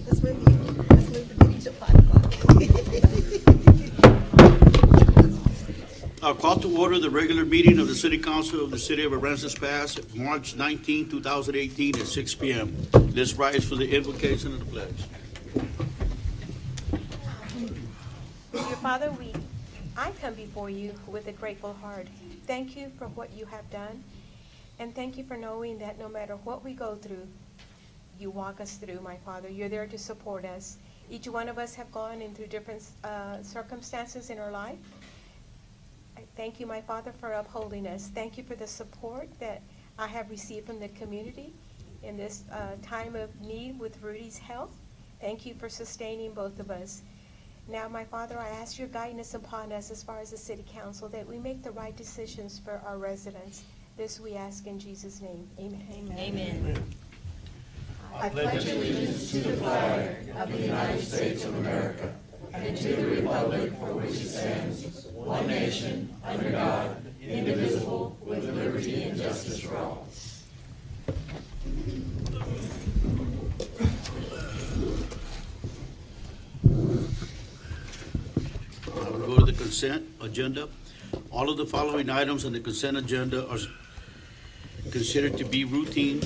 Let's move the meeting to 5 o'clock. I'll call to order the regular meeting of the City Council of the City of Aransas Pass, March 19, 2018 at 6 p.m. Let's rise for the invocation and the pledge. Dear Father, I come before you with a grateful heart. Thank you for what you have done, and thank you for knowing that no matter what we go through, you walk us through, my Father. You're there to support us. Each one of us have gone in through different circumstances in our life. I thank you, my Father, for upholding us. Thank you for the support that I have received from the community in this time of need with Rudy's health. Thank you for sustaining both of us. Now, my Father, I ask your guidance upon us as far as the City Council, that we make the right decisions for our residents. This we ask in Jesus' name. Amen. Amen. Amen. I pledge allegiance to the flag of the United States of America and to the republic for which it stands, one nation, under God, indivisible, with liberty and justice for all. I will go to the consent agenda. All of the following items on the consent agenda are considered to be routine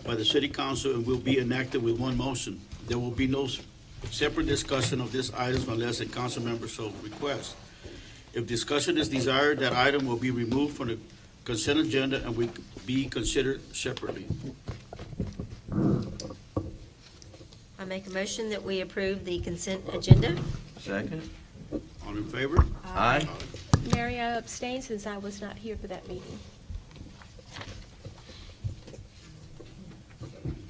by the City Council and will be enacted with one motion. There will be no separate discussion of this item unless a council member so requests. If discussion is desired, that item will be removed from the consent agenda and will be considered separately. I make a motion that we approve the consent agenda. Second. All in favor? Aye. Mary, I abstain since I was not here for that meeting.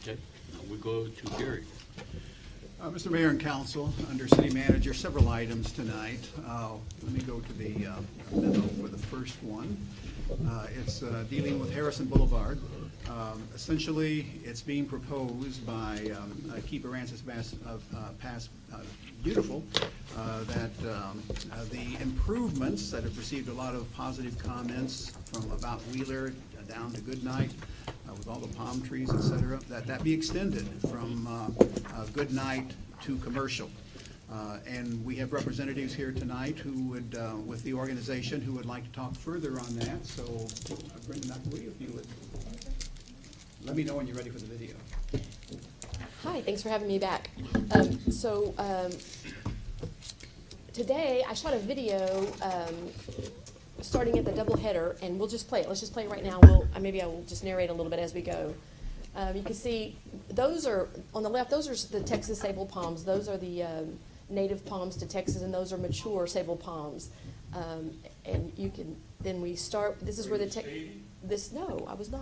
Okay. Now we go to Gary. Mr. Mayor and Council, under City Manager, several items tonight. Let me go to the memo for the first one. It's dealing with Harrison Boulevard. Essentially, it's being proposed by Keep Aransas Pass Beautiful, that the improvements that have received a lot of positive comments from about Wheeler down to Goodnight, with all the palm trees, et cetera, that be extended from Goodnight to commercial. And we have representatives here tonight who would, with the organization, who would like to talk further on that. So, Brenda McAwee, if you would let me know when you're ready for the video. Hi, thanks for having me back. Today I shot a video starting at the double header, and we'll just play it. Let's just play it right now. Maybe I will just narrate a little bit as we go. You can see those are on the left. Those are the Texas sable palms. Those are the native palms to Texas, and those are mature sable palms. And you can then we start. This is where no, I was not.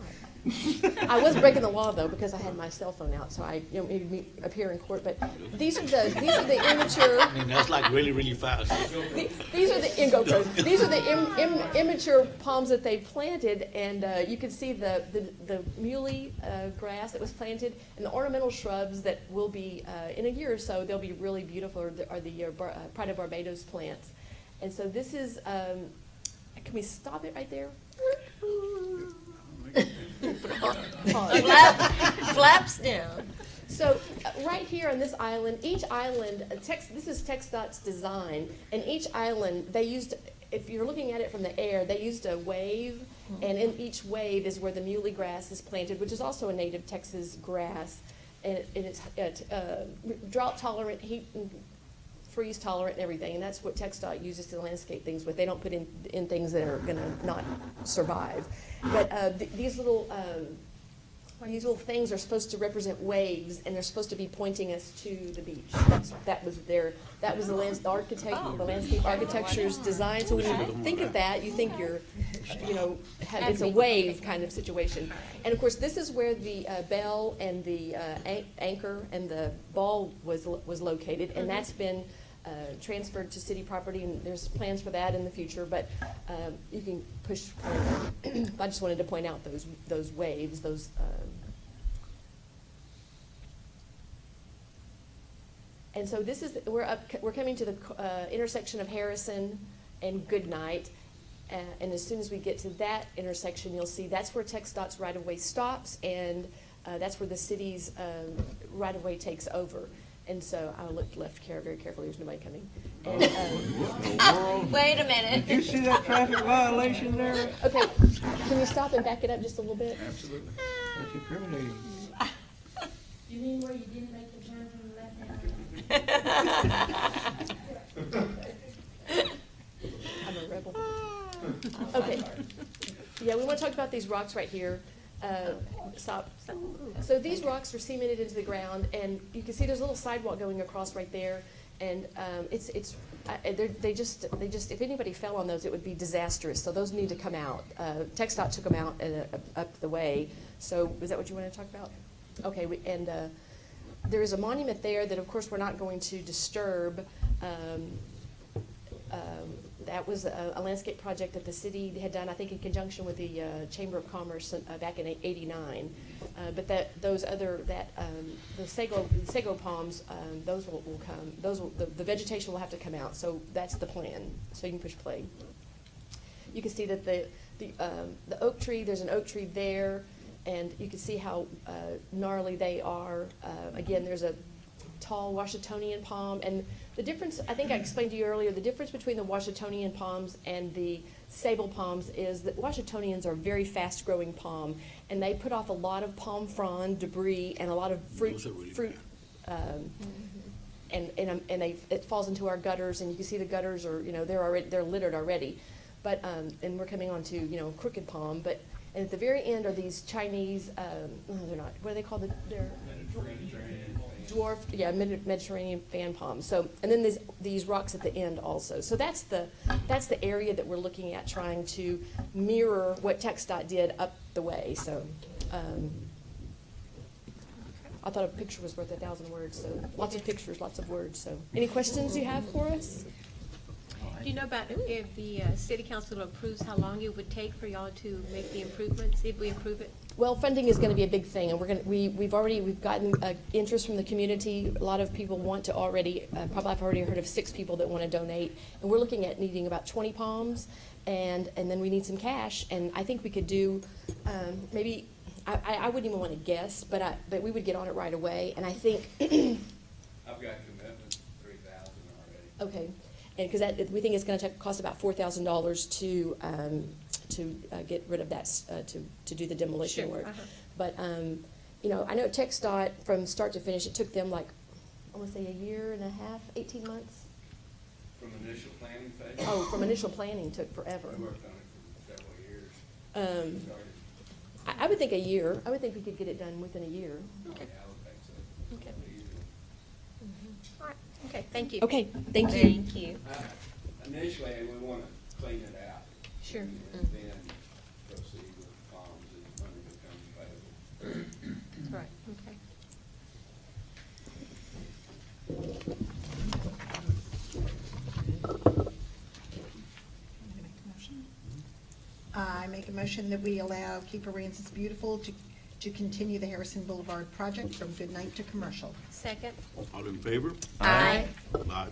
I was breaking the law though because I had my cell phone out, so I made me appear in court. But these are the immature. I mean, that's like really fast. These are the immature palms that they planted, and you can see the muley grass that was planted, and the ornamental shrubs that will be in a year or so. They'll be really beautiful. Are the Pride of Barbados plants, and so this is. Can we stop it right there? Flaps down. So right here on this island, each island, this is TxDOT's design, and each island, they used, if you're looking at it from the air, they used a wave, and in each wave is where the muley grass is planted, which is also a native Texas grass, and it's drought tolerant, heat and freeze tolerant and everything, and that's what TxDOT uses to landscape things with. They don't put in things that are going to not survive. But these little things are supposed to represent waves, and they're supposed to be pointing us to the beach. That was the landscape architecture's design. So when you think of that, you think it's a wave kind of situation. And of course, this is where the bell and the anchor and the ball was located, and that's been transferred to city property, and there's plans for that in the future. But you can push. I just wanted to point out those waves, those. And so this is we're coming to the intersection of Harrison and Goodnight, and as soon as we get to that intersection, you'll see that's where TxDOT's right-of-way stops, and that's where the city's right-of-way takes over. And so I looked left very carefully. There's nobody coming. And, Wait a minute. You see that traffic violation there? okay, can you stop and back it up just a little bit? Absolutely. That's incriminating. You mean where you didn't make the turn from the left hand? I'm a rebel. Okay. Yeah, we want to talk about these rocks right here. Stop. So these rocks are cemented into the ground, and you can see there's a little sidewalk going across right there. And they just if anybody fell on those, it would be disastrous. So those need to come out. TxDOT took them out up the way. So is that what you want to talk about? Okay. There is a monument there that, of course, we're not going to disturb. That was a landscape project that the city had done, I think, in conjunction with the Chamber of Commerce back in '89. But the sago palms, those will come. The vegetation will have to come out. So that's the plan. So you can push play. You can see that the oak tree. There's an oak tree there, and you can see how gnarly they are. Again, there's a tall Washingtonian palm, and the difference, I think I explained to you earlier, the difference between the Washingtonian palms and the sable palms is that Washingtonians are very fast-growing palm, and they put off a lot of palm frond, debris, and a lot of Those are really bad. It falls into our gutters, and you can see the gutters are, they're littered already, but and we're coming on to crooked palm, and at the very end are these Chinese, they're not, what are they called? They're dwarfed, Mediterranean fan palms. So, and then these rocks at the end also. So that's the area that we're looking at, trying to mirror what TxDOT did up the way. So, I thought a picture was worth 1,000 words. So lots of pictures, lots of words. So, any questions you have for us? Do you know about if the city council approves how long it would take for y'all to make the improvements, if we approve it? Well, funding is going to be a big thing, and we've gotten interest from the community. A lot of people want to already. Probably I've already heard of 6 people that want to donate, and we're looking at needing about 20 palms, and then we need some cash. And I think we could do maybe. I wouldn't even want to guess, but we would get on it right away. And I think I've got commitments, 3,000 already. okay, and because we think it's going to cost about $4,000 to get rid of that, to do the demolition Sure, work. uh-huh. But, I know TxDOT, from start to finish, it took them like, I want to say 1.5 years, 18 months. From initial planning phase? Oh, from initial planning took forever. We worked on it for several years. Started. I would think a year. I would think we could get it done within a year. Okay. Yeah, I would think so. Okay. Easily. All right, okay, thank you. Okay, thank you. Thank you. Initially, we want to clean it out. Sure. And then proceed with palms as money becomes available. Right, okay. I make a motion that we allow Keeper Rancis Beautiful to continue the Harrison Boulevard project from Goodnight to commercial. Second? All in favor? Aye. Aye.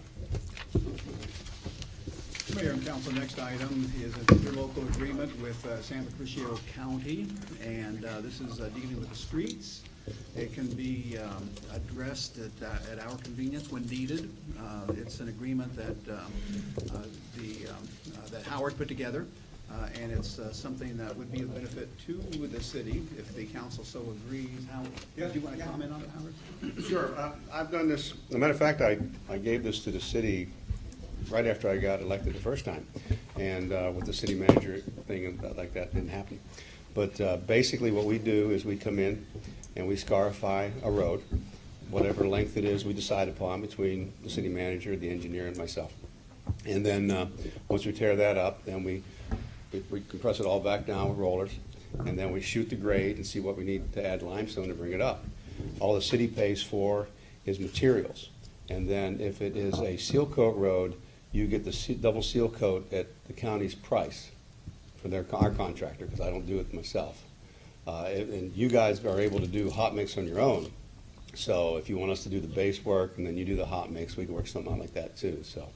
Mayor and council, next item is an interlocal agreement with Santa Crucio County, and this is dealing with the streets. It can be addressed at our convenience when needed. It's an agreement that that Howard put together, and it's something that would be of benefit to the city if the council so agrees. Do you want to comment on it, Howard? Sure. I've done this. As a matter of fact, I gave this to the city right after I got elected the first time, and with the city manager thing like that didn't happen. But basically what we do is we come in and we scarify a road, whatever length it is we decide upon between the city manager, the engineer, and myself. And then once we tear that up, then we compress it all back down with rollers, and then we shoot the grade and see what we need to add limestone to bring it up. All the city pays for is materials. And then if it is a seal coat road, you get the double seal coat at the county's price for our contractor, because I don't do it myself. And you guys are able to do hot mix on your own. So if you want us to do the base work and then you do the hot mix, we can work something out like that too. So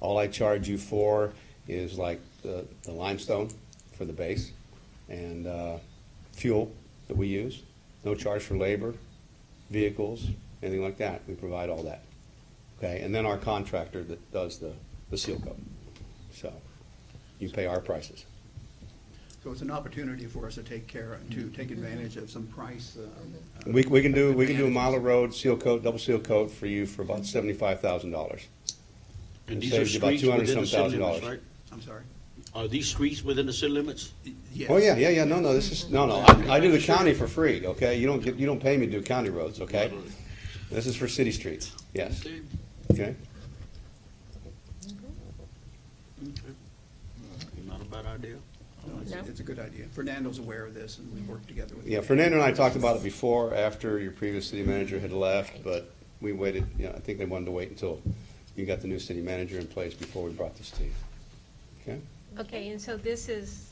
all I charge you for is like the limestone for the base and fuel that we use. No charge for labor, vehicles, anything like that, we provide all that. Okay, and then our contractor that does the seal coat. So you pay our prices. So it's an opportunity for us to take advantage of some price. We can do a mile of road seal coat, double seal coat for you for about $75,000. And It these are saves you about streets within the city $200-some limits, thousand. right? I'm sorry? Are these streets within the city limits? Yes. Oh, yeah, no, this is, no, I do the county for free, okay? You don't pay me to do county roads, okay? This is for city streets, yes, Okay. okay? Not a bad idea. No, No. it's a good idea. Fernando's aware of this, and we work together with. Yeah, Fernando and I talked about it before, after your previous city manager had left, but we waited, I think they wanted to wait until you got the new city manager in place before we brought this to you. Okay? Okay, and so this is,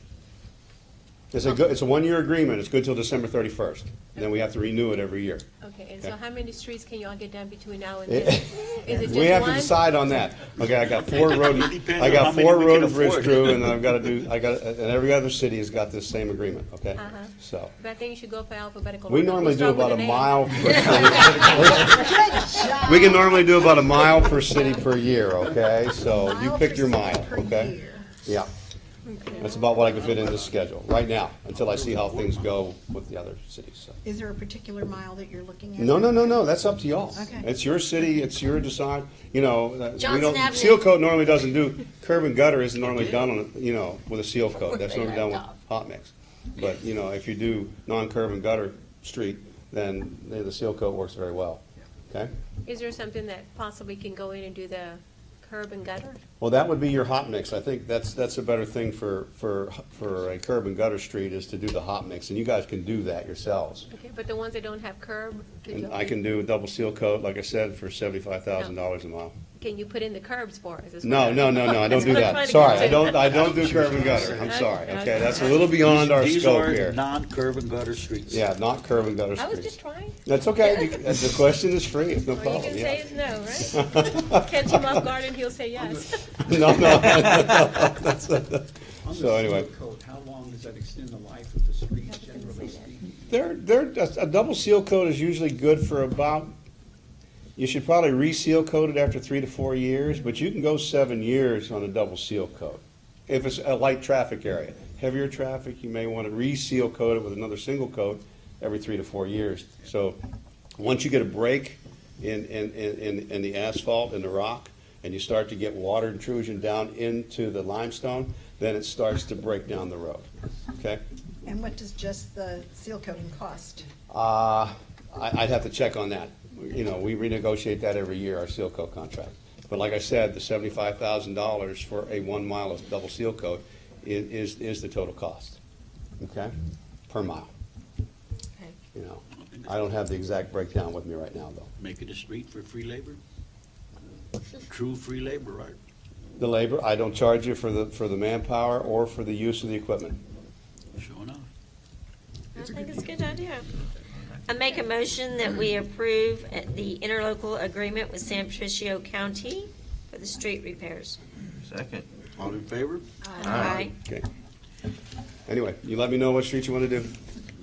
It's a one-year agreement, it's good till December 31st, and then we have to renew it every year. okay, and so Okay. how many streets can y'all get done between now and It- then? Is it just We have to one? decide on that. Okay, I got four road, Depends I on got how many four we road can and bridge afford. crew, and and every other city has got this same agreement, okay? Uh-huh. So, But I think you should go for alphabetical. we order. normally We'll do start about with a an A. mile. We can normally do about a mile per city per year, okay? So you Mile pick per your city mile, per okay? year. Yeah. That's about what I can fit in this schedule, right now, until I see how things go with the other cities, so. Is there a particular mile that you're looking at? No, that's up to y'all. Okay. It's your city, it's your decide, we Johnson don't, Avenue. seal coat normally doesn't do, curb and gutter isn't normally done on, with a seal coat, that's normally done with hot mix. But, if you do non-curb and gutter street, then the seal coat works very well, okay? Is there something that possibly can go in and do the curb and gutter? Well, that would be your hot mix. I think that's a better thing for a curb and gutter street is to do the hot mix, and you guys can do that yourselves. Okay, but the ones that don't have curb, And I can do a double seal coat, like I said, for $75,000 a mile. can you put in the curbs for us? No, I don't That's do what I'm that. trying to Sorry, get to. I don't do curb and gutter. I'm sorry, Okay. okay? That's a little beyond our These scope are here. non-curb and gutter streets. Yeah, not curb and gutter I was streets. just trying. That's okay. The question is free. It's no All you problem, can yeah. say is no, right? Catch him off guard and he'll say yes. No. On the So anyway. seal coat, how long does that extend the life of the streets, generally speaking? A double seal coat is usually good for about, you should probably reseal coat it after 3 to 4 years, but you can go 7 years on a double seal coat. If it's a light traffic area. Heavier traffic, you may want to reseal coat it with another single coat every 3 to 4 years. So once you get a break in the asphalt and the rock, and you start to get water intrusion down into the limestone, then it starts to break down the road, okay? And what does just the seal coating cost? I'd have to check on that. We renegotiate that every year, our seal coat contract. But like I said, the $75,000 for a 1 mile of double seal coat is the total cost, okay? Per mile. Okay. I don't have the exact breakdown with me right now, though. Make it a street for free labor? True free labor, right? The labor, I don't charge you for the manpower or for the use of the equipment. Sure enough. I think it's a good idea. I make a motion that we approve the interlocal agreement with San Patricio County for the street repairs. Second. All in favor? Aye. Okay. Anyway, you let me know what street you want to do.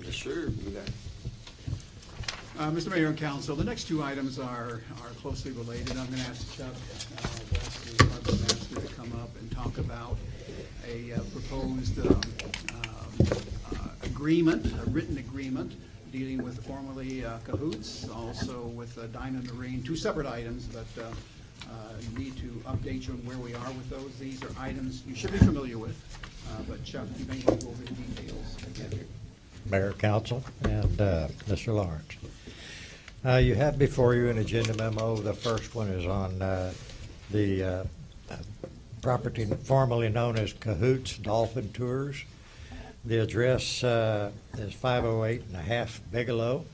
Yes, sir. Mr. Mayor and Council, the next two items are closely related. I'm going to ask Chuck West, the harbor master, to come up and talk about a proposed agreement, a written agreement, dealing with formerly Cahoots, also with Dyna Marine, two separate items, but need to update you on where we are with those. These are items you should be familiar with, but Chuck, you may want to go over the details again here. Mayor, Council, and Mr. Lawrence. You have before you an agenda memo. The first one is on the property formerly known as Cahoots Dolphin Tours. The address is 508 and a half Bigelow.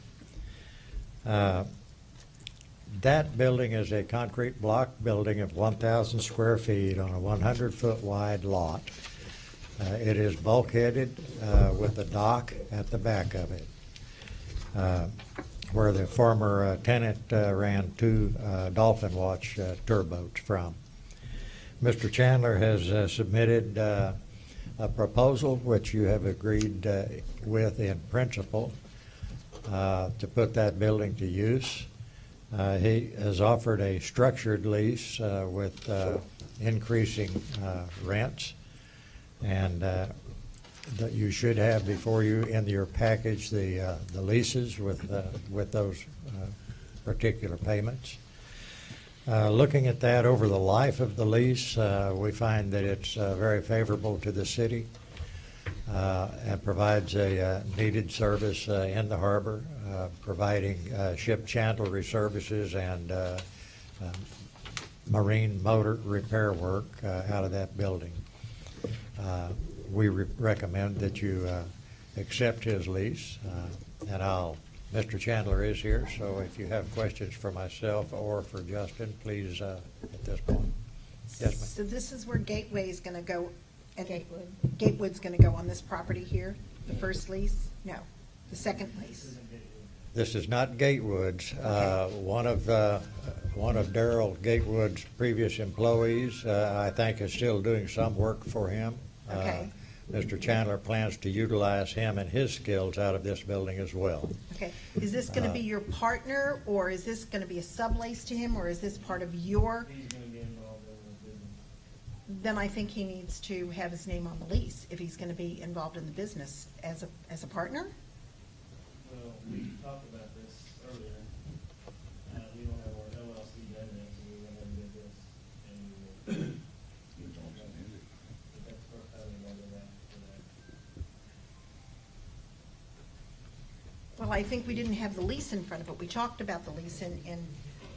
That building is a concrete block building of 1,000 square feet on a 100-foot wide lot. It is bulkheaded with a dock at the back of it, where the former tenant ran two Dolphin Watch tour boats from. Mr. Chandler has submitted a proposal which you have agreed with in principle to put that building to use. He has offered a structured lease with increasing rents, and that you should have before you in your package the leases with those particular payments. Looking at that over the life of the lease, we find that it's very favorable to the city and provides a needed service in the harbor, providing ship chandlery services and marine motor repair work out of that building. We recommend that you accept his lease, and Mr. Chandler is here, so if you have questions for myself or for Justin, please at this point. Yes, ma'am. So this is where Gateway is going to go, and Gatewood. Gatewood's going to go on this property here, the first lease? No, the second lease. This is not Gatewood's. One of Darrell Gatewood's previous employees, I think, is still doing some work for him. Okay. Mr. Chandler plans to utilize him and his skills out of this building as well. Okay, is this going to be your partner, or is this going to be a sublease to him, or is this part of your? He's gonna get involved in the business. Then I think he needs to have his name on the lease if he's going to be involved in the business as a partner. Well, we talked about this earlier. We don't have our LLC done yet, so we're gonna get this. And but that's first time we know that for that. Well, I think we didn't have the lease in front of it. We talked about the lease in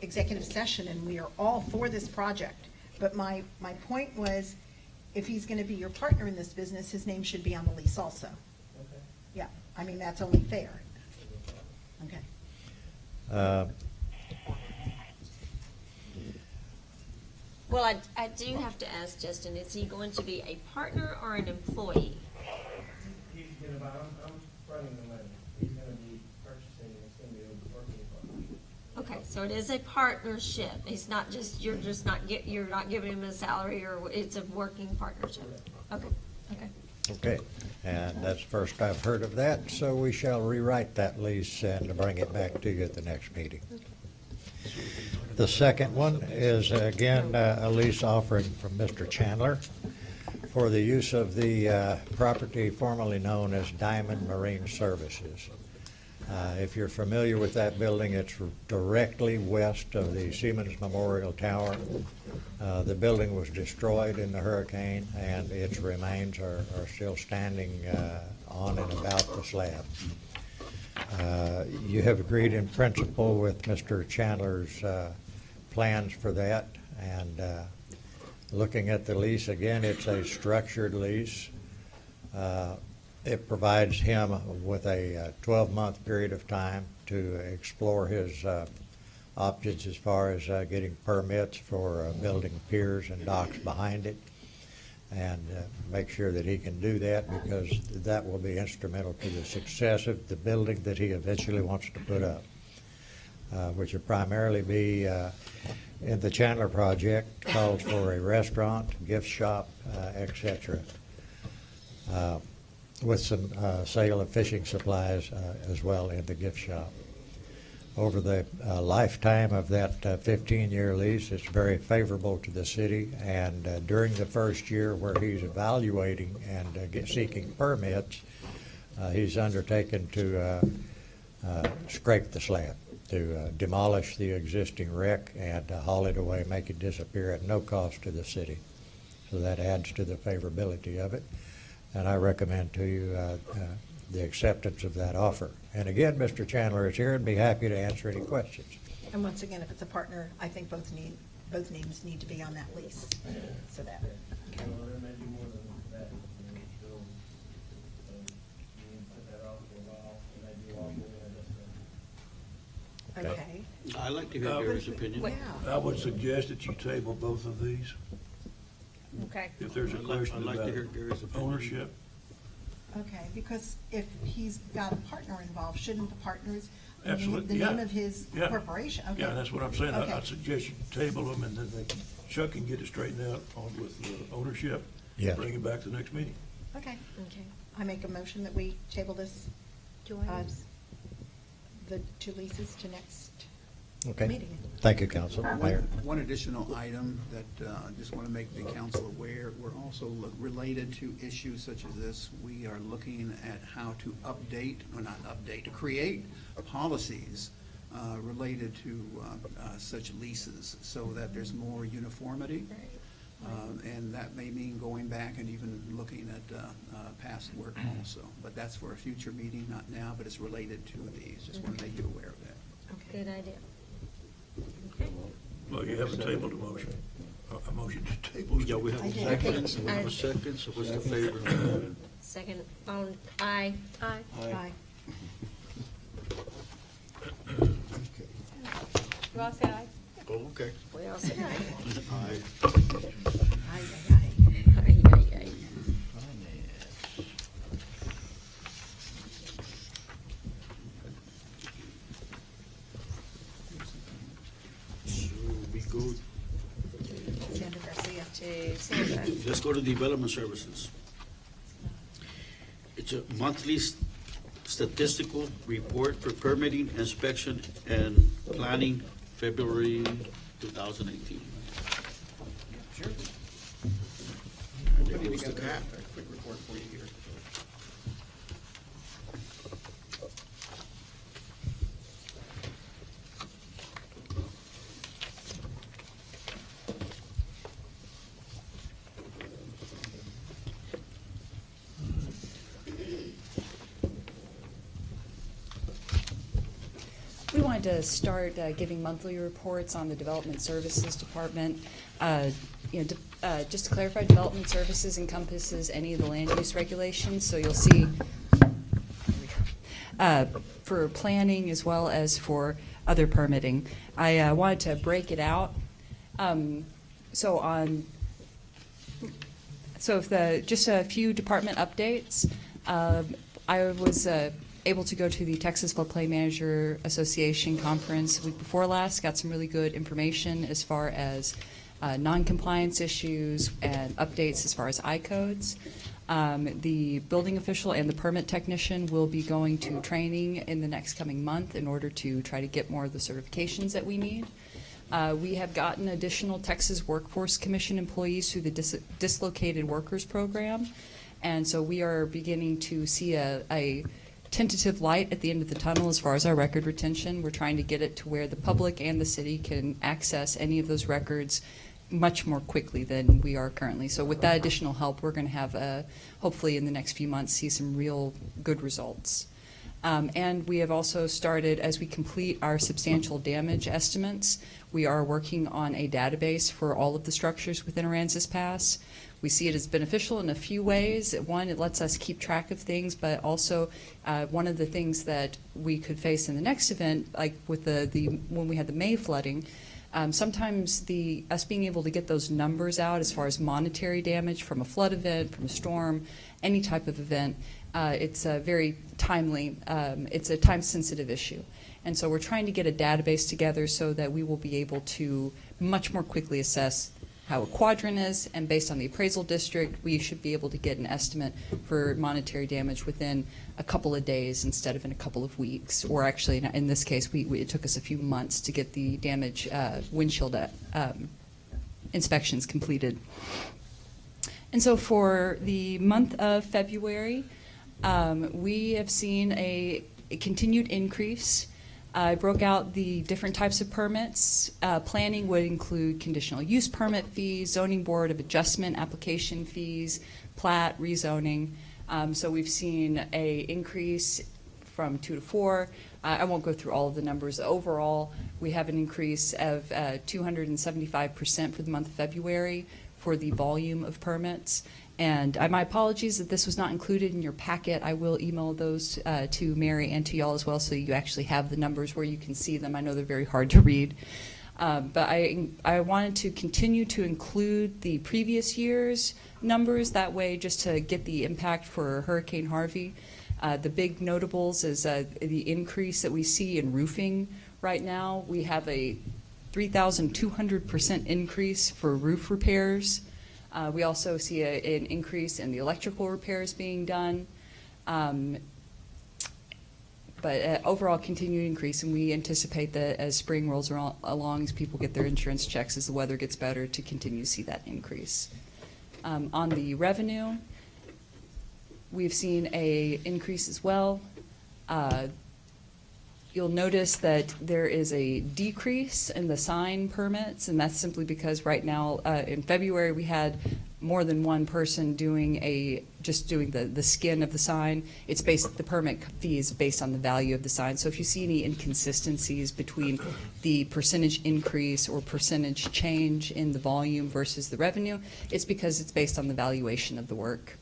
executive session, and we are all for this project. But my point was, if he's going to be your partner in this business, his name should be on the lease also. Okay. Yeah, I mean, that's only fair. Okay. Well, I do have to ask Justin, is he going to be a partner or an employee? He's gonna buy, I'm fronting the money. He's gonna be purchasing, it's gonna be a working partnership. Okay, so it is a partnership. He's not just, you're not giving him a salary, or it's a working partnership. Okay, okay. Okay, and that's the first I've heard of that, so we shall rewrite that lease and bring it back to you at the next meeting. The second one is, again, a lease offering from Mr. Chandler for the use of the property formerly known as Diamond Marine Services. If you're familiar with that building, it's directly west of the Siemens Memorial Tower. The building was destroyed in the hurricane, and its remains are still standing on and about the slab. You have agreed in principle with Mr. Chandler's plans for that, and looking at the lease again, it's a structured lease. It provides him with a 12-month period of time to explore his options as far as getting permits for building piers and docks behind it, and make sure that he can do that, because that will be instrumental to the success of the building that he eventually wants to put up, which will primarily be in the Chandler project, calls for a restaurant, gift shop, etc., with some sale of fishing supplies as well in the gift shop. Over the lifetime of that 15-year lease, it's very favorable to the city, and during the first year where he's evaluating and seeking permits, he's undertaken to scrape the slab, to demolish the existing wreck and haul it away, make it disappear at no cost to the city. So that adds to the favorability of it, and I recommend to you the acceptance of that offer. And again, Mr. Chandler is here and be happy to answer any questions. And once again, if it's a partner, I think both names need to be on that lease, so that. Okay. Well, there may be more than that. Still, you can put that off for a while, and maybe walk away, that's Okay. I'd like to hear Gary's opinion. Yeah. I would suggest that you table both of these. Okay. If there's a I'd question like to hear about Gary's opinion. ownership, Okay, because if he's got a partner involved, shouldn't the partners, Absolutely, the name yeah. of his Yeah. corporation? Okay. yeah, that's what I'm saying. Okay. I'd suggest you table them, and then Chuck can get it straightened out on with ownership. Yes. Bring it back to the next meeting. Okay. Okay. I make a motion that we table this, Do I? the two leases to next. Okay. meeting. Thank you, Council. Mayor. One additional item that I just want to make the council aware, we're also related to issues such as this. We are looking at how to update, or not update, to create policies related to such leases so that there's more uniformity. And that may mean going back and even looking at past work also. But that's for a future meeting, not now, but it's related to these. Just want to make you aware of that. Good idea. Well, you have a tabled motion. A motion to table. Yeah, we have a second, we have a second, so what's the favor? Second, all, aye. Aye. Aye. You all say aye? Oh, okay. We all say aye. Aye. Aye, aye, aye. Aye, aye, aye. So we go, Sandra Garcia. To Sandra. let's go to development services. It's a monthly statistical report for permitting, inspection, and planning, February 2018. Sure. And there Putting goes the together cap. a quick report for you here. We wanted to start giving monthly reports on the Development Services Department. Just to clarify, Development Services encompasses any of the land use regulations, so you'll see for planning as well as for other permitting. I wanted to break it out. So just a few department updates. I was able to go to the Texas Floodplain Manager Association conference the week before last, got some really good information as far as non-compliance issues and updates as far as I-codes. The building official and the permit technician will be going to training in the next coming month in order to try to get more of the certifications that we need. We have gotten additional Texas Workforce Commission employees through the Dislocated Workers Program, and so we are beginning to see a tentative light at the end of the tunnel as far as our record retention. We're trying to get it to where the public and the city can access any of those records much more quickly than we are currently. So with that additional help, we're going to have, hopefully in the next few months, see some real good results. And we have also started, as we complete our substantial damage estimates, we are working on a database for all of the structures within Aransas Pass. We see it as beneficial in a few ways. One, it lets us keep track of things, but also one of the things that we could face in the next event, like with when we had the May flooding, sometimes us being able to get those numbers out as far as monetary damage from a flood event, from a storm, any type of event, it's very timely. It's a time-sensitive issue. And so we're trying to get a database together so that we will be able to much more quickly assess how a quadrant is, and based on the appraisal district, we should be able to get an estimate for monetary damage within a couple of days instead of in a couple of weeks. Or actually, in this case, it took us a few months to get the damage windshield inspections completed. And so for the month of February, we have seen a continued increase. I broke out the different types of permits. Planning would include conditional use permit fees, zoning board of adjustment application fees, plat, rezoning. So we've seen an increase from 2 to 4. I won't go through all of the numbers. Overall, we have an increase of 275% for the month of February for the volume of permits. And my apologies that this was not included in your packet. I will email those to Mary and to y'all as well, so you actually have the numbers where you can see them. I know they're very hard to read. But I wanted to continue to include the previous year's numbers, that way just to get the impact for Hurricane Harvey. The big notables is the increase that we see in roofing right now. We have a 3,200% increase for roof repairs. We also see an increase in the electrical repairs being done. But overall, continued increase, and we anticipate that as spring rolls along, as people get their insurance checks, as the weather gets better, to continue to see that increase. On the revenue, we've seen a increase as well. You'll notice that there is a decrease in the sign permits, and that's simply because right now, in February, we had more than one person just doing the skin of the sign. It's the permit fee is based on the value of the sign. So if you see any inconsistencies between the percentage increase or percentage change in the volume versus the revenue, it's because it's based on the valuation of the work.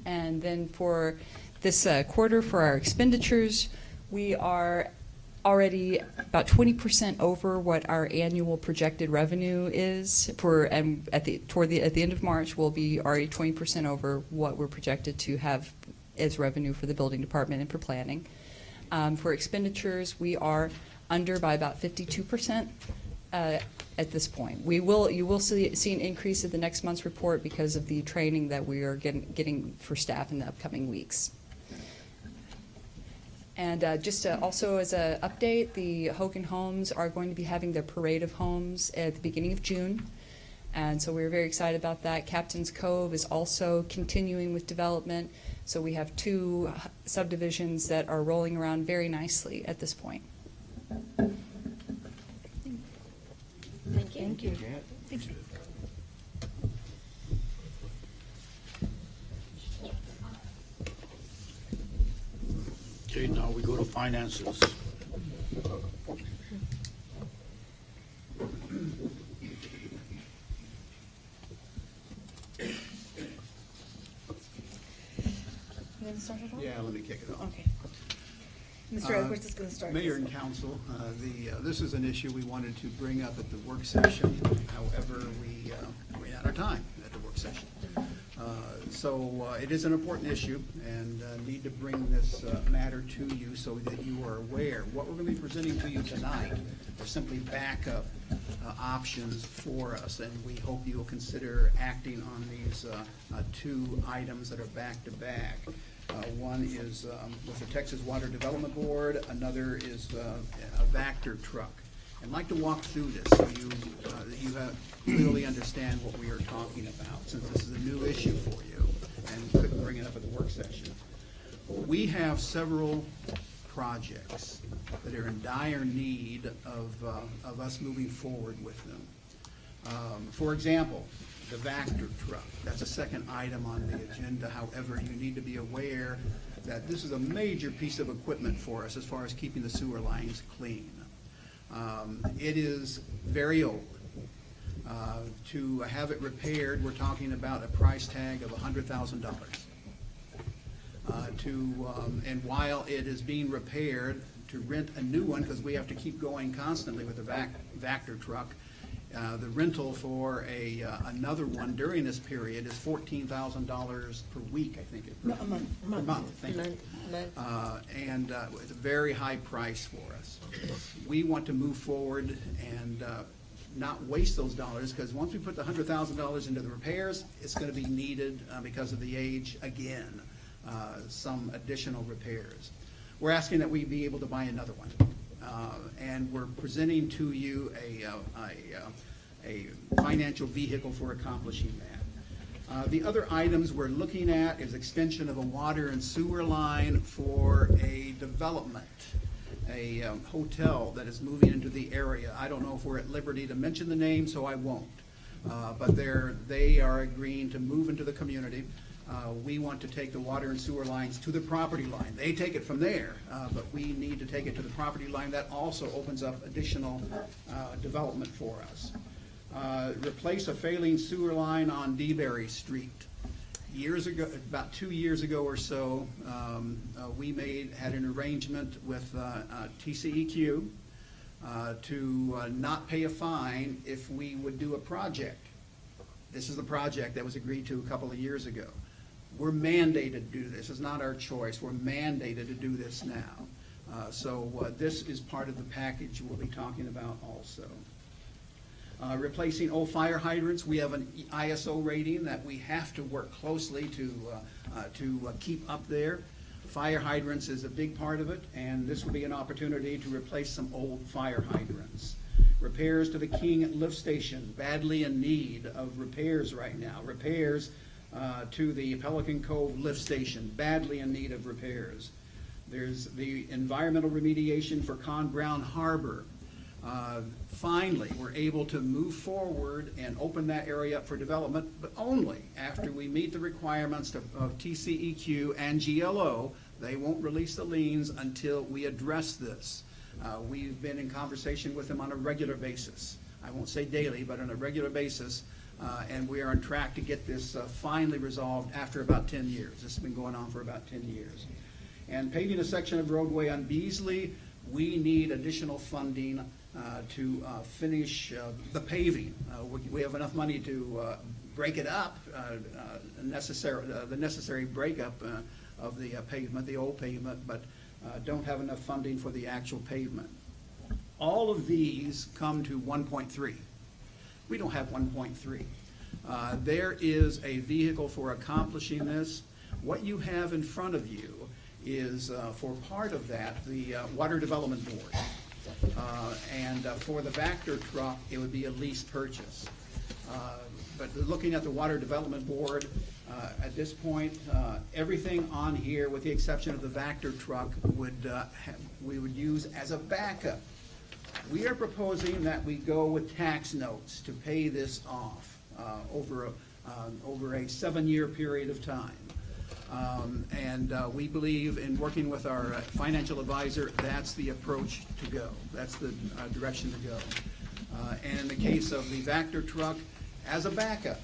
And then for this quarter, for our expenditures, we are already about 20% over what our annual projected revenue is and at the end of March, we'll be already 20% over what we're projected to have as revenue for the building department and for planning. For expenditures, we are under by about 52% at this point. You will see an increase at the next month's report because of the training that we are getting for staff in the upcoming weeks. And also as an update, the Hogan Homes are going to be having their Parade of Homes at the beginning of June. And so we're very excited about that. Captain's Cove is also continuing with development. So we have 2 subdivisions that are rolling around very nicely at this point. Thank you. Thank you. Thank you. Okay, now we go to finances. You want to start it off? Yeah, let me kick it off. Okay. Mr. Edwards is going to start. Mayor this. and council, this is an issue we wanted to bring up at the work session. However, we ran out of time at the work session. So it is an important issue, and need to bring this matter to you so that you are aware. What we're going to be presenting to you tonight are simply backup options for us, and we hope you will consider acting on these 2 items that are back to back. One is with the Texas Water Development Board. Another is a Vector truck. I'd like to walk through this so you clearly understand what we are talking about, since this is a new issue for you and couldn't bring it up at the work session. We have several projects that are in dire need of us moving forward with them. For example, the Vector truck. That's a second item on the agenda. However, you need to be aware that this is a major piece of equipment for us as far as keeping the sewer lines clean. It is very old. To have it repaired, we're talking about a price tag of $100,000. And while it is being repaired, to rent a new one, because we have to keep going constantly with the Vector truck, the rental for another one during this period is $14,000 per week, I think. No, a month. Per month, thank you. And it's a very high price for us. We want to move forward and not waste those dollars, because once we put the $100,000 into the repairs, it's going to be needed because of the age again, some additional repairs. We're asking that we be able to buy another one. And we're presenting to you a financial vehicle for accomplishing that. The other items we're looking at is extension of a water and sewer line for a development, a hotel that is moving into the area. I don't know if we're at liberty to mention the name, so I won't. But they are agreeing to move into the community. We want to take the water and sewer lines to the property line. They take it from there, but we need to take it to the property line. That also opens up additional development for us. Replace a failing sewer line on DeBerry Street. Years ago, about 2 years ago or so, we had an arrangement with TCEQ to not pay a fine if we would do a project. This is the project that was agreed to a couple of years ago. We're mandated to do this. It's not our choice. We're mandated to do this now. So this is part of the package we'll be talking about also. Replacing old fire hydrants, we have an ISO rating that we have to work closely to keep up there. Fire hydrants is a big part of it, and this will be an opportunity to replace some old fire hydrants. Repairs to the King Lift Station, badly in need of repairs right now. Repairs to the Pelican Cove Lift Station, badly in need of repairs. There's the environmental remediation for Con Brown Harbor. Finally, we're able to move forward and open that area up for development, but only after we meet the requirements of TCEQ and GLO. They won't release the liens until we address this. We've been in conversation with them on a regular basis. I won't say daily, but on a regular basis, and we are on track to get this finally resolved after about 10 years. This has been going on for about 10 years. And paving a section of roadway on Beasley, we need additional funding to finish the paving. We have enough money to break it up, the necessary breakup of the pavement, the old pavement, but don't have enough funding for the actual pavement. All of these come to 1.3. We don't have 1.3. There is a vehicle for accomplishing this. What you have in front of you is, for part of that, the Water Development Board. And for the Vector truck, it would be a lease purchase. But looking at the Water Development Board, at this point, everything on here, with the exception of the Vector truck, we would use as a backup. We are proposing that we go with tax notes to pay this off over a 7-year period of time. We believe in working with our financial advisor, that's the approach to go. That's the direction to go. And in the case of the Vector truck, as a backup,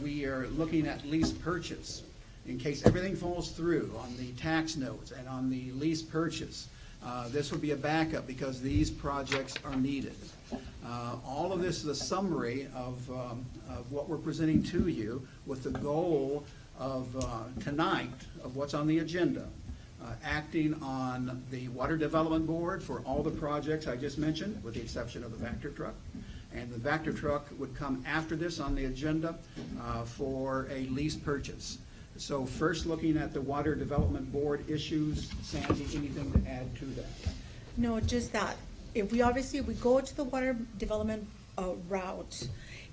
we are looking at lease purchase. In case everything falls through on the tax notes and on the lease purchase, this would be a backup because these projects are needed. All of this is a summary of what we're presenting to you with the goal of tonight of what's on the agenda. Acting on the Water Development Board for all the projects I just mentioned, with the exception of the Vector truck. And the Vector truck would come after this on the agenda for a lease purchase. So first, looking at the Water Development Board issues, Sandy, anything to add to that? No, just that. If we go to the water development route,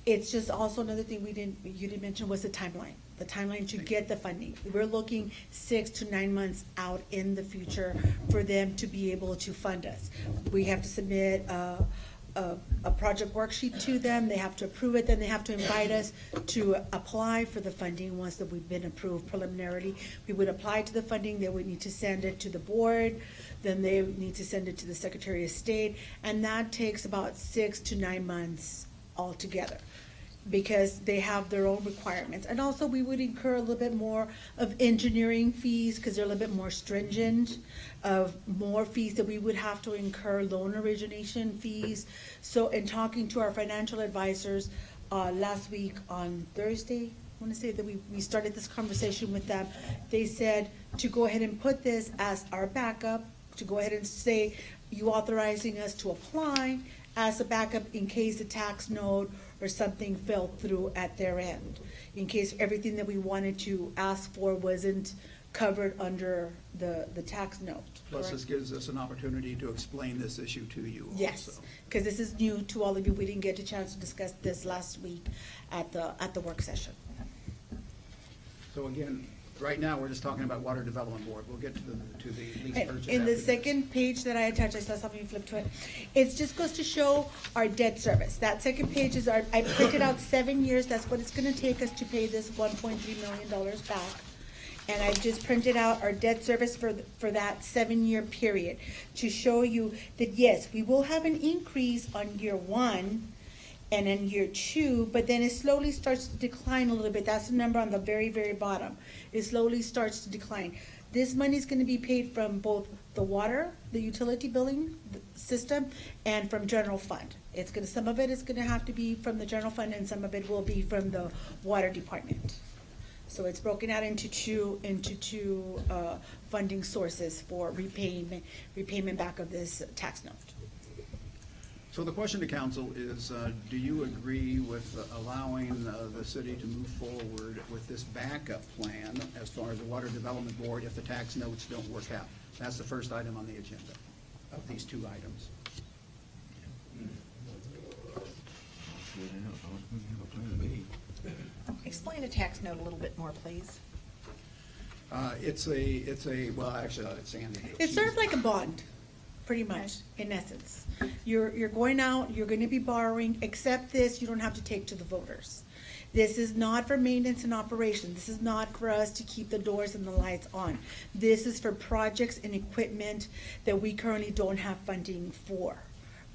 it's just also another thing you didn't mention was the timeline. The timeline to get the funding. We're looking 6 to 9 months out in the future for them to be able to fund us. We have to submit a project worksheet to them. They have to approve it. Then they have to invite us to apply for the funding once that we've been approved preliminarily. We would apply to the funding. They would need to send it to the board. Then they need to send it to the Secretary of State. And that takes about 6 to 9 months altogether, because they have their own requirements. And also we would incur a little bit more of engineering fees because they're a little bit more stringent, of more fees that we would have to incur, loan origination fees. So in talking to our financial advisors last week on Thursday, I want to say that we started this conversation with them. They said to go ahead and put this as our backup, to go ahead and say you authorizing us to apply as a backup in case the tax note or something fell through at their end, in case everything that we wanted to ask for wasn't covered under the tax note. Plus, this gives us an opportunity to explain this issue to you also. Yes, because this is new to all of you. We didn't get a chance to discuss this last week at the work session. So again, right now, we're just talking about Water Development Board. We'll get to the lease purchase. In the second page that I attached, I saw something you flipped to it. It just goes to show our debt service. That second page is I printed out 7 years. That's what it's going to take us to pay this $1.3 million back. And I just printed out our debt service for that 7-year period to show you that, yes, we will have an increase on year 1 and in year 2, but then it slowly starts to decline a little bit. That's the number on the very, very bottom. It slowly starts to decline. This money is going to be paid from both the water, the utility billing system, and from general fund. Some of it is going to have to be from the general fund, and some of it will be from the water department. So it's broken out into two funding sources for repayment back of this tax note. So the question to council is, do you agree with allowing the city to move forward with this backup plan as far as the Water Development Board if the tax notes don't work out? That's the first item on the agenda of these two items. Explain a tax note a little bit more, please. It's well, actually, it's Sandy. It's sort of like a bond, pretty much, in essence. You're going out, you're gonna be borrowing, except this, you don't have to take to the voters. This is not for maintenance and operation. This is not for us to keep the doors and the lights on. This is for projects and equipment that we currently don't have funding for.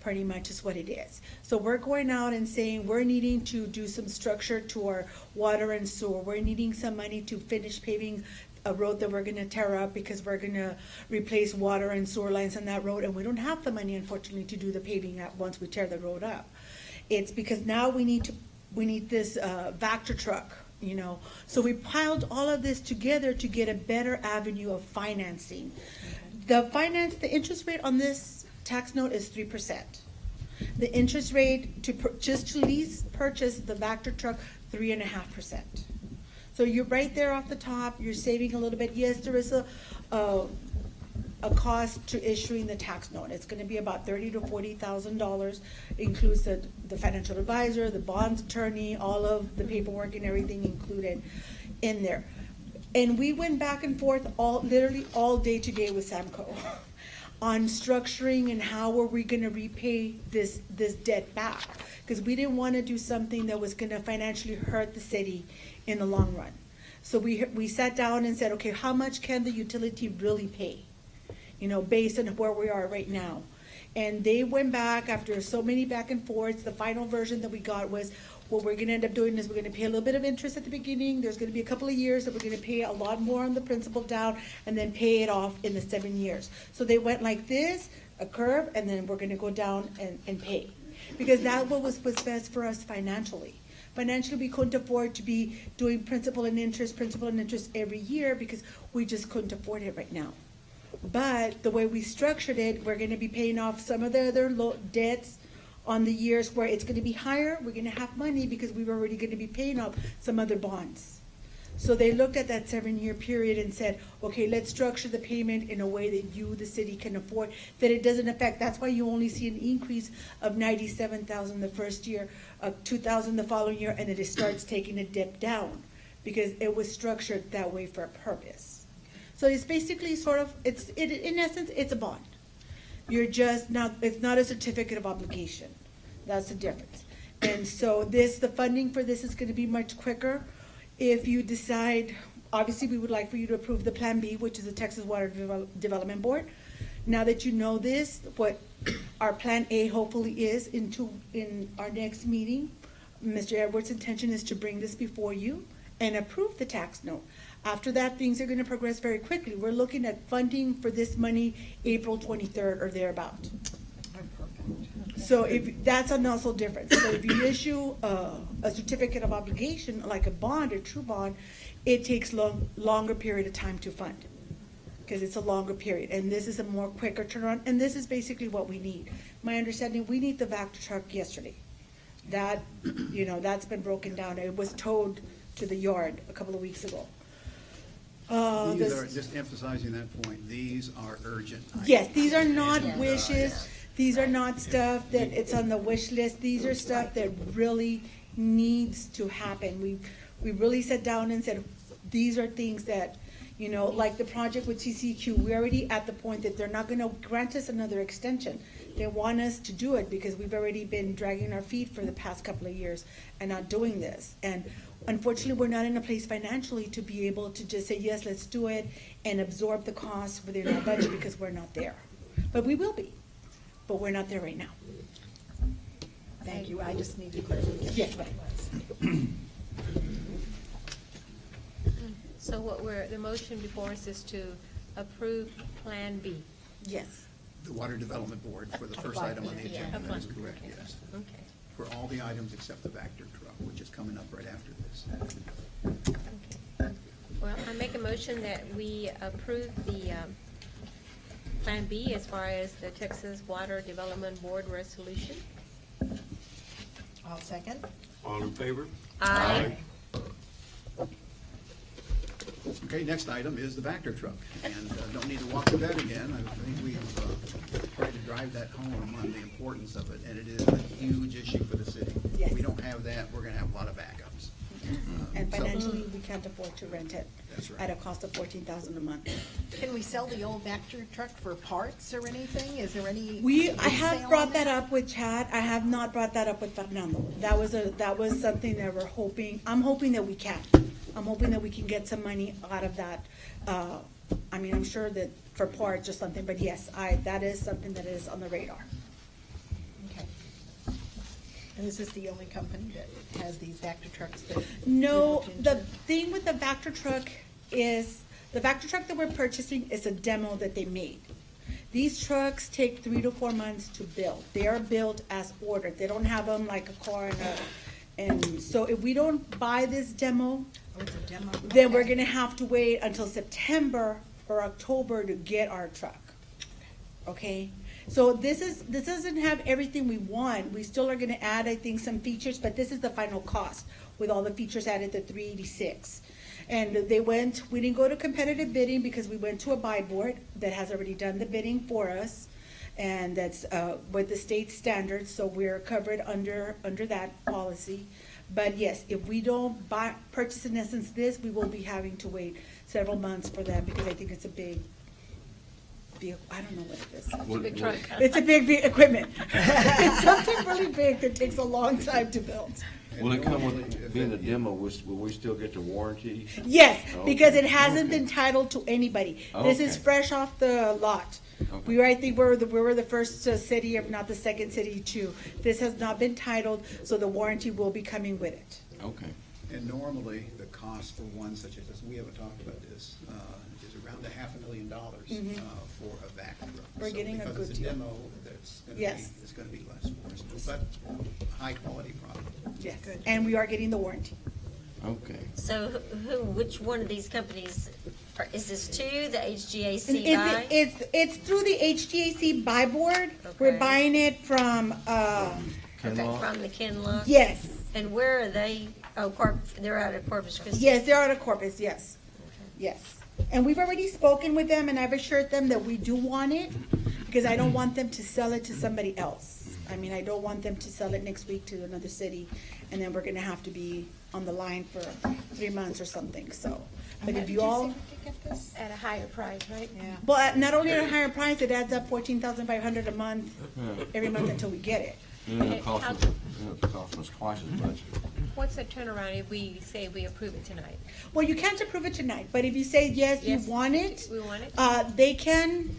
Pretty much is what it is. So we're going out and saying we're needing to do some structure to our water and sewer. We're needing some money to finish paving a road that we're gonna tear up because we're gonna replace water and sewer lines on that road, and we don't have the money, unfortunately, to do the paving once we tear the road up. It's because now we need this Vector truck, you know. So we piled all of this together to get a better avenue of financing. The interest rate on this tax note is 3%. The interest rate just to lease purchase the Vector truck, 3.5%. So you're right there off the top, you're saving a little bit. Yes, there is a cost to issuing the tax note. It's gonna be about $30,000 to $40,000. Includes the financial advisor, the bonds attorney, all of the paperwork and everything included in there. And we went back and forth literally all day today with Samco on structuring and how are we gonna repay this debt back. Because we didn't wanna do something that was gonna financially hurt the city in the long run. So we sat down and said, okay, how much can the utility really pay? You know, based on where we are right now. And they went back after so many back and forths. The final version that we got was, what we're gonna end up doing is we're gonna pay a little bit of interest at the beginning. There's gonna be a couple of years that we're gonna pay a lot more on the principal down and then pay it off in the 7 years. So they went like this, a curve, and then we're gonna go down and pay. Because that was best for us financially. Financially, we couldn't afford to be doing principal and interest every year because we just couldn't afford it right now. But the way we structured it, we're gonna be paying off some of the other debts on the years where it's gonna be higher. We're gonna have money because we were already gonna be paying off some other bonds. So they looked at that 7-year period and said, okay, let's structure the payment in a way that you, the city, can afford, that it doesn't affect. That's why you only see an increase of $97,000 the first year, $2,000 the following year, and then it starts taking a dip down because it was structured that way for a purpose. So it's basically in essence, it's a bond. You're just not, it's not a certificate of obligation. That's the difference. And so the funding for this is gonna be much quicker. If you decide, obviously we would like for you to approve the Plan B, which is the Texas Water Development Board. Now that you know this, what our Plan A hopefully is in our next meeting, Mr. Edwards' intention is to bring this before you and approve the tax note. After that, things are gonna progress very quickly. We're looking at funding for this money April 23rd or thereabout. So that's an also difference. So if you issue a certificate of obligation, like a bond, a true bond, it takes longer period of time to fund because it's a longer period. And this is a more quicker turnaround. And this is basically what we need. My understanding, we need the Vector truck yesterday. That, you know, that's been broken down. It was towed to the yard a couple of weeks ago. These are, just emphasizing that point, these are urgent items. Yes, these are not wishes. These are not stuff that it's on the wish list. These are stuff that really needs to happen. We really sat down and said, these are things that, you know, like the project with CCQ, we're already at the point that they're not gonna grant us another extension. They want us to do it because we've already been dragging our feet for the past couple of years and not doing this. And unfortunately, we're not in a place financially to be able to just say, yes, let's do it and absorb the costs within our budget because we're not there. But we will be. But we're not there right now. Thank you, I just need to clarify. Yes, So the motion before us is to approve Plan B. Yes. The Water Development Board for the first item on the agenda, that is correct, yes. Okay. For all the items except the Vector truck, which is coming up right after this. Well, I make a motion that we approve the Plan B as far as the Texas Water Development Board resolution. I'll second. All in favor? Aye. Okay, next item is the Vector truck, and don't need to walk through that again. I think we've tried to drive that home on the importance of it, and it is a huge issue for the city. Yes. If we don't have that, we're gonna have a lot of backups. And So- financially, we can't afford to rent it. That's right. At a cost of $14,000 a month. Can we sell the old Vector truck for parts or anything? Is there any? I have sale brought on that up with Chad. I have not brought that up with Fernando. That was something that we're hoping, I'm hoping that we can. I'm hoping that we can get some money out of that. I mean, I'm sure that for parts or something, but yes, that is something that is on the radar. Okay. And is this the only company that has these Vector trucks that? No, we looked into? the thing with the Vector truck is, the Vector truck that we're purchasing is a demo that they made. These trucks take 3 to 4 months to build. They are built as ordered. They don't have them like a car and so if we don't buy this demo, Oh, it's a demo. then we're Okay. gonna have to wait until September or October to get our truck. Okay? So this doesn't have everything we want. We still are gonna add, I think, some features, but this is the final cost with all the features added, the 386. And we didn't go to competitive bidding because we went to a buy board that has already done the bidding for us. And that's, with the state standards, so we're covered under that policy. But yes, if we don't purchase in essence this, we will be having to wait several months for that because I think it's a big vehicle. I don't know what it is. It's a big truck. It's a big equipment. It's something really big that takes a long time to build. Will it come with, being a demo, will we still get the warranty? Yes, Oh, because it okay. hasn't Okay. been titled to anybody. This is Okay. fresh off the lot. Okay. I think we were the first city, if not the second city to. This has not been titled, so the warranty will be coming with it. Okay. And normally, the cost for one such as this, we haven't talked about this, is around $500,000 for a vac truck. We're So getting a because good it's a deal. demo, that's gonna Yes. be, it's gonna be less for us, but high quality product. Yes, and we are getting the warranty. Okay. So which one of these companies, is this to the HGAC Is buy? It's through the HGAC buy board. We're Okay. buying it from, Okay, Kinloch? from the Kinloch? yes, And where are they? Oh, they're out of Corpus Christi? yes, they're out of Corpus, yes, yes. And we've already spoken with them, and I've assured them that we do want it, because I don't want them to sell it to somebody else. I mean, I don't want them to sell it next week to another city, and then we're gonna have to be on the line for 3 months or something, so. But if you all, At a higher price, right? Yeah. well, not only at a higher price, it adds up 14,500 a month, Yeah. every month until we get it. And it'll cost us twice as much. What's the turnaround if we say we approve it tonight? Well, you can't approve it tonight, but if you say, yes, you Yes. want it, We want it? they can,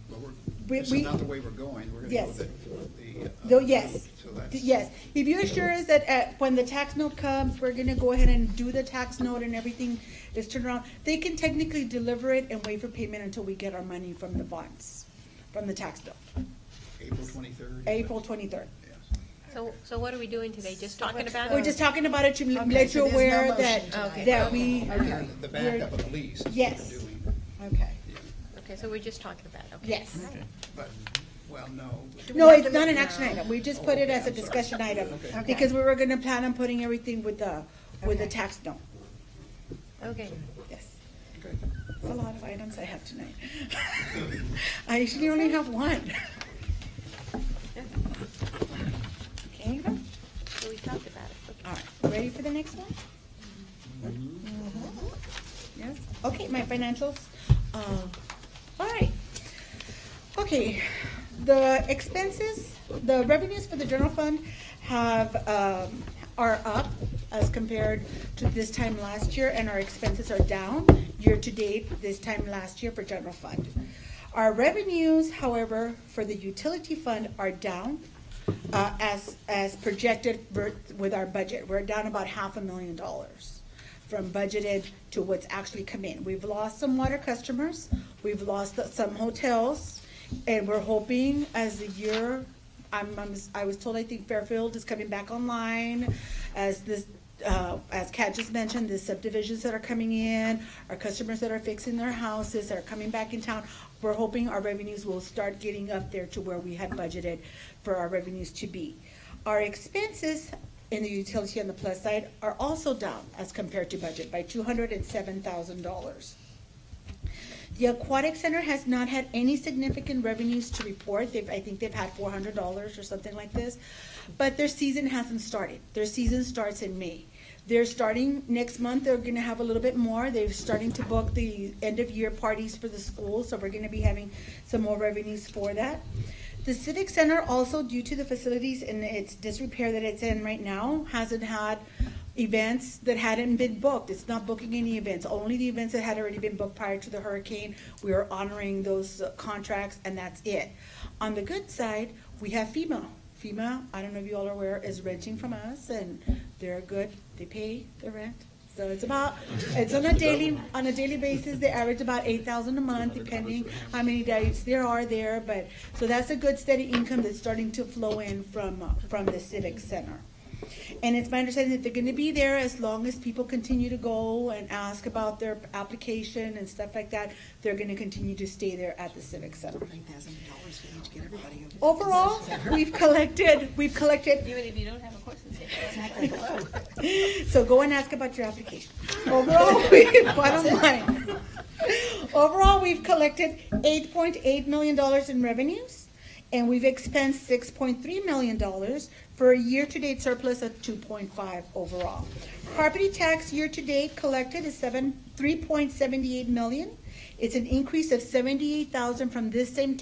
But We- this we- is not the way we're going, we're gonna go Yes. the. though, yes. So that's. Yes, if you assure us that when the tax note comes, we're gonna go ahead and do the tax note and everything is turned around, they can technically deliver it and wait for payment until we get our money from the bonds, from the tax note, April 23rd. April 23rd. Yes. So what are we doing today? Just talking about We're it? just talking about it to Okay, let so you there's no aware motion that, tonight. that we, Okay. The backup of the lease is what Yes. we're doing. Okay. Okay, so we're just talking about it, okay. yes. But, well, no. Do we No, have it's to not make- an action item, we just put it as a discussion item, Okay. because we were gonna plan on putting everything with the Okay. tax note, Okay. yes. Okay. It's a lot of items I have tonight. I usually only have one. Okay, So we talked about it. Okay. all right, ready for the next one? Mm-hmm. Yes, okay, my financials, all right. Okay, the expenses, the revenues for the general fund are up as compared to this time last year, and our expenses are down year-to-date this time last year for general fund. Our revenues, however, for the utility fund are down, as projected with our budget. We're down about $500,000 from budgeted to what's actually come in. We've lost some water customers, we've lost some hotels, and we're hoping as the year, I was told, I think Fairfield is coming back online, as Kat just mentioned, the subdivisions that are coming in, our customers that are fixing their houses, that are coming back in town, we're hoping our revenues will start getting up there to where we had budgeted for our revenues to be. Our expenses in the utility on the plus side are also down as compared to budget by $207,000. The Aquatic Center has not had any significant revenues to report. I think they've had $400 or something like this, but their season hasn't started. Their season starts in May. They're starting next month. They're going to have a little bit more. They're starting to book the end of year parties for the school, so we're going to be having some more revenues for that. The Civic Center also, due to the facilities and its disrepair that it's in right now, hasn't had events that hadn't been booked. It's not booking any events, only the events that had already been booked prior to the hurricane. We are honoring those contracts, and that's it. On the good side, we have FEMA. FEMA, I don't know if you all are aware, is renting from us, and they're good. They pay the rent. So it's on a daily basis. They average about $8,000 a month, depending how many days there are there. But so that's a good steady income that's starting to flow in from the Civic Center. And it's my understanding that they're going to be there as long as people continue to go and ask about their application and stuff like that. They're going to continue to stay there at the Civic Center. $9,000 for each, get everybody over. Overall, we've collected. Even if you don't have a course in So go and ask about your application. Overall, bottom line. Overall, we've collected $8.8 million in revenues, and we've expensed $6.3 million for a year-to-date surplus of 2.5 overall. Property tax year-to-date collected is $3.78 million. It's an increase of $78,000 from this same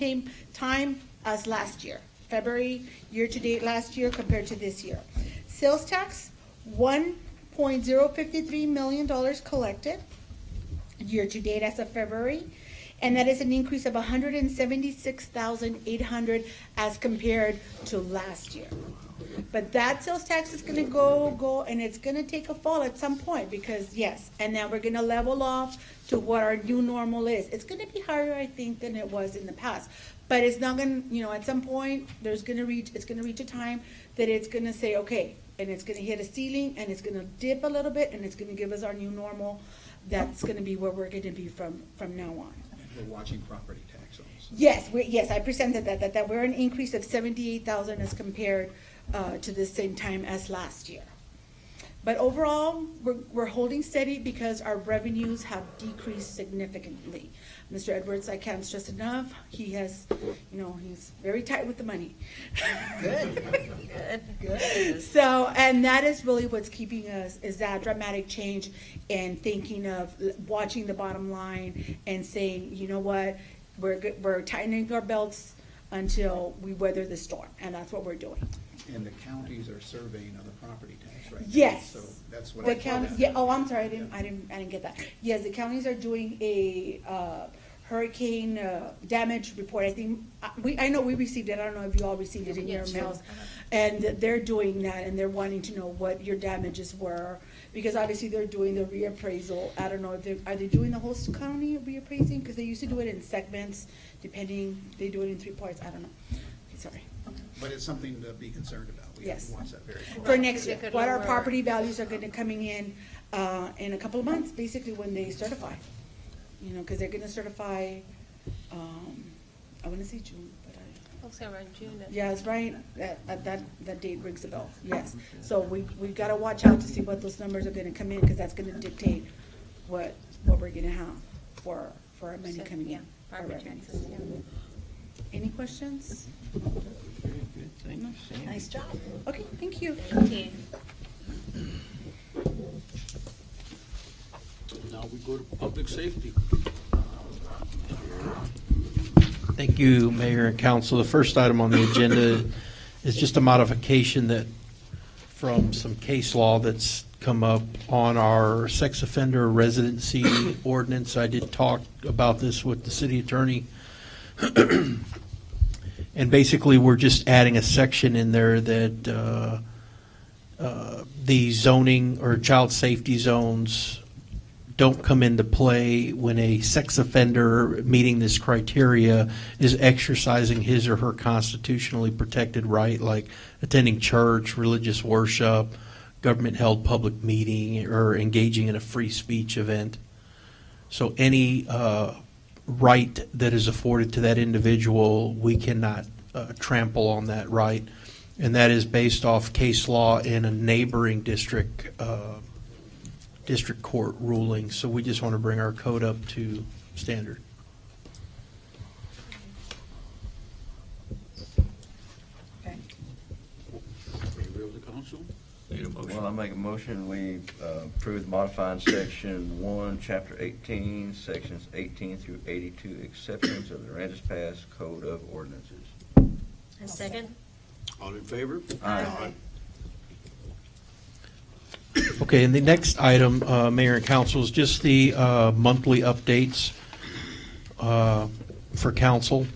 time as last year. February year-to-date last year compared to this year. Sales tax, $1.053 million collected year-to-date as of February, and that is an increase of $176,800 as compared to last year. But that sales tax is going to go, and it's going to take a fall at some point because, yes, and now we're going to level off to what our new normal is. It's going to be higher, I think, than it was in the past. But it's not going to, at some point, it's going to reach a time that it's going to say, okay, and it's going to hit a ceiling, and it's going to dip a little bit, and it's going to give us our new normal. That's going to be where we're going to be from now on. We're watching property tax also. Yes, I presented that we're an increase of $78,000 as compared to the same time as last year. But overall, we're holding steady because our revenues have decreased significantly. Mr. Edwards, I can't stress enough, he has, he's very tight with the money. Good. So, and that is really what's keeping us, is that dramatic change in thinking of watching the bottom line and saying, you know what, we're tightening our belts until we weather the storm, and that's what we're doing. And the counties are surveying on the property tax right now. Yes. So that's what The counties, I'm sorry, I didn't get that. Yes, the counties are doing a hurricane damage report. I think I know we received it. I don't know if you all received it in your mails. And they're doing that, and they're wanting to know what your damages were, because obviously they're doing the reappraisal. I don't know if are they doing the whole county reappraising, because they used to do it in segments, depending. They do it in 3 parts. I don't know. Sorry. But it's something to be concerned about. We have Yes. to watch that very closely. For next year, what our property values are going to coming in a couple of months, basically when they certify. Because they're going to certify. I want to say June, but I'll say around June. yeah, it's right. That date rings a bell. Yes. So we've got to watch out to see what those numbers are going to come in, because that's going to dictate what we're going to have for our money coming in. Our revenues. Any questions? Very good, thank you, Sandy. Nice job. Okay, thank you. Thank you. Now we go to public safety. Thank you, Mayor and Council. The first item on the agenda is just a modification that from some case law that's come up on our sex offender residency ordinance. I did talk about this with the city attorney. And basically, we're just adding a section in there that the zoning or child safety zones don't come into play when a sex offender meeting this criteria is exercising his or her constitutionally protected right, like attending church, religious worship, government-held public meeting, or engaging in a free speech event. So any right that is afforded to that individual, we cannot trample on that right. And that is based off case law in a neighboring district court ruling. So we just want to bring our code up to standard. Okay. Any of the council? Need a motion? Well, I make a motion, we approve modifying section 1, chapter 18, sections 18 through 82, exceptions of the Aransas Pass Code of Ordinances. A second? All in favor? Aye. Okay, and the next item, Mayor and Council, is just the monthly updates for council.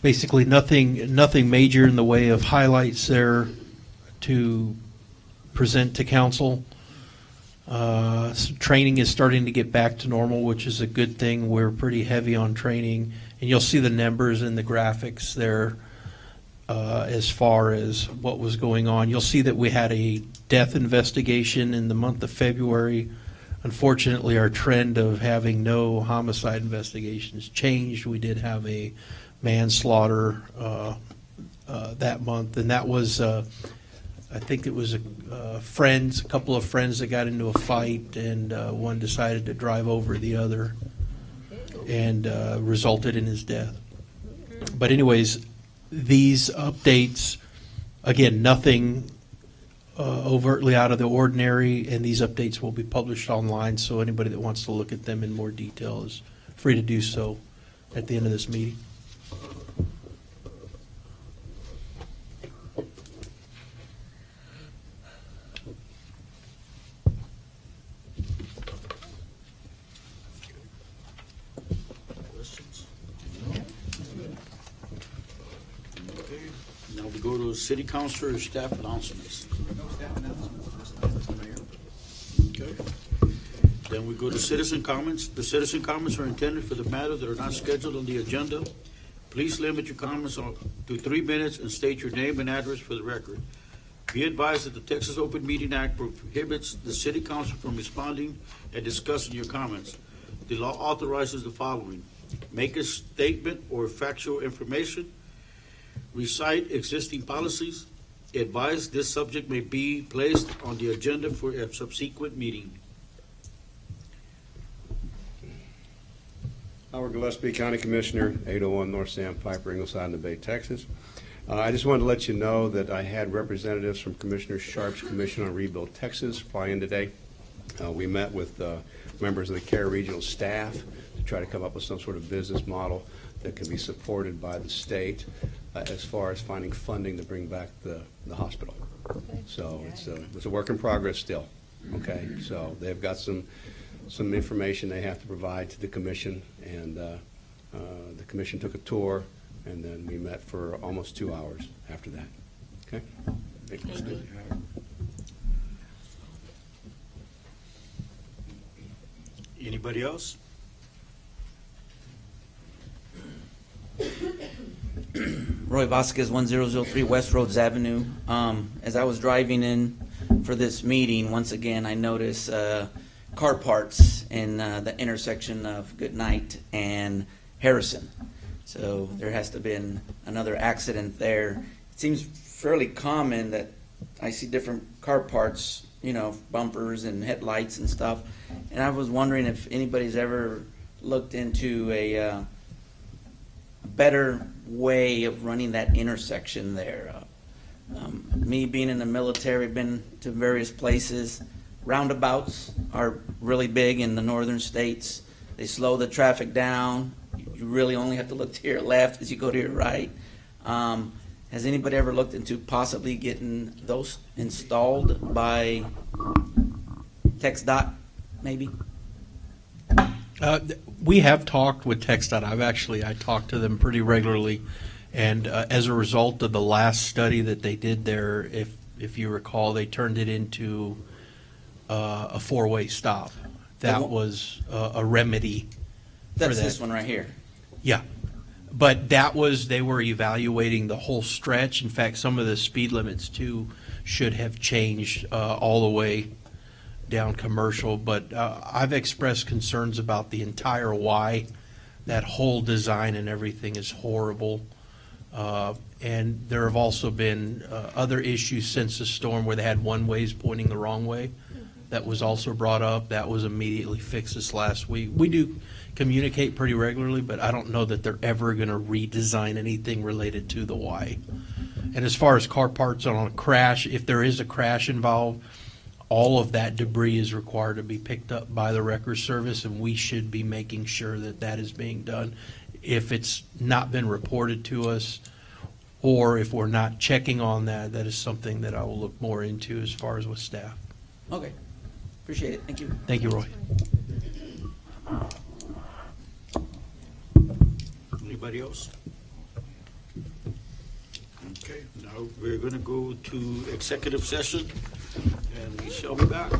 Basically, nothing major in the way of highlights there to present to council. Training is starting to get back to normal, which is a good thing. We're pretty heavy on training, and you'll see the numbers in the graphics there as far as what was going on. You'll see that we had a death investigation in the month of February. Unfortunately, our trend of having no homicide investigations changed. We did have a manslaughter that month, and that was I think it was a couple of friends that got into a fight, and one decided to drive over the other, and resulted in his death. But anyways, these updates, again, nothing overtly out of the ordinary, and these updates will be published online, so anybody that wants to look at them in more detail is free to do so at the end of this meeting. Questions? Okay, now we go to city council or staff announcements. Okay. Then we go to citizen comments. The citizen comments are intended for the matters that are not scheduled on the agenda. Please limit your comments to 3 minutes and state your name and address for the record. Be advised that the Texas Open Meeting Act prohibits the city council from responding and discussing your comments. The law authorizes the following: make a statement or factual information, recite existing policies, advise this subject may be placed on the agenda for a subsequent meeting. Howard Gillespie, County Commissioner, 801 North Sandpiper, Ingleside in the Bay, Texas. I just wanted to let you know that I had representatives from Commissioner Sharp's Commission on Rebuild Texas fly in today. We met with members of the CARE regional staff to try to come up with some sort of business model that can be supported by the state as far as finding funding to bring back the hospital. So it's a work in progress still. Okay, so they've got some information they have to provide to the commission, and the commission took a tour, and then we met for almost 2 hours after that. Okay? Thank you. Anybody else? Roy Vasquez, 1003 West Rhodes Avenue. As I was driving in for this meeting, once again, I noticed car parts in the intersection of Goodnight and Harrison. So there has to have been another accident there. It seems fairly common that I see different car parts, you know, bumpers and headlights and stuff. And I was wondering if anybody's ever looked into a better way of running that intersection there. Me being in the military, been to various places. Roundabouts are really big in the northern states. They slow the traffic down. You really only have to look to your left as you go to your right. Has anybody ever looked into possibly getting those installed by TxDOT, maybe? We have talked with TxDOT. I talk to them pretty regularly, and as a result of the last study that they did there, if you recall, they turned it into a four-way stop. That was a remedy for that. That's this one right here. Yeah. But they were evaluating the whole stretch. In fact, some of the speed limits too should have changed all the way down Commercial, but I've expressed concerns about the entire Y. That whole design and everything is horrible. And there have also been other issues since the storm where they had one-ways pointing the wrong way. That was also brought up. That was immediately fixed this last week. We do communicate pretty regularly, but I don't know that they're ever going to redesign anything related to the Y. And as far as car parts on a crash, if there is a crash involved, all of that debris is required to be picked up by the Wreckers Service, and we should be making sure that that is being done. If it's not been reported to us, or if we're not checking on that, that is something that I will look more into as far as with staff. Okay, appreciate it, thank you. Thank you, Roy. Anybody else? Okay, now we're gonna go to executive session, and we shall be back.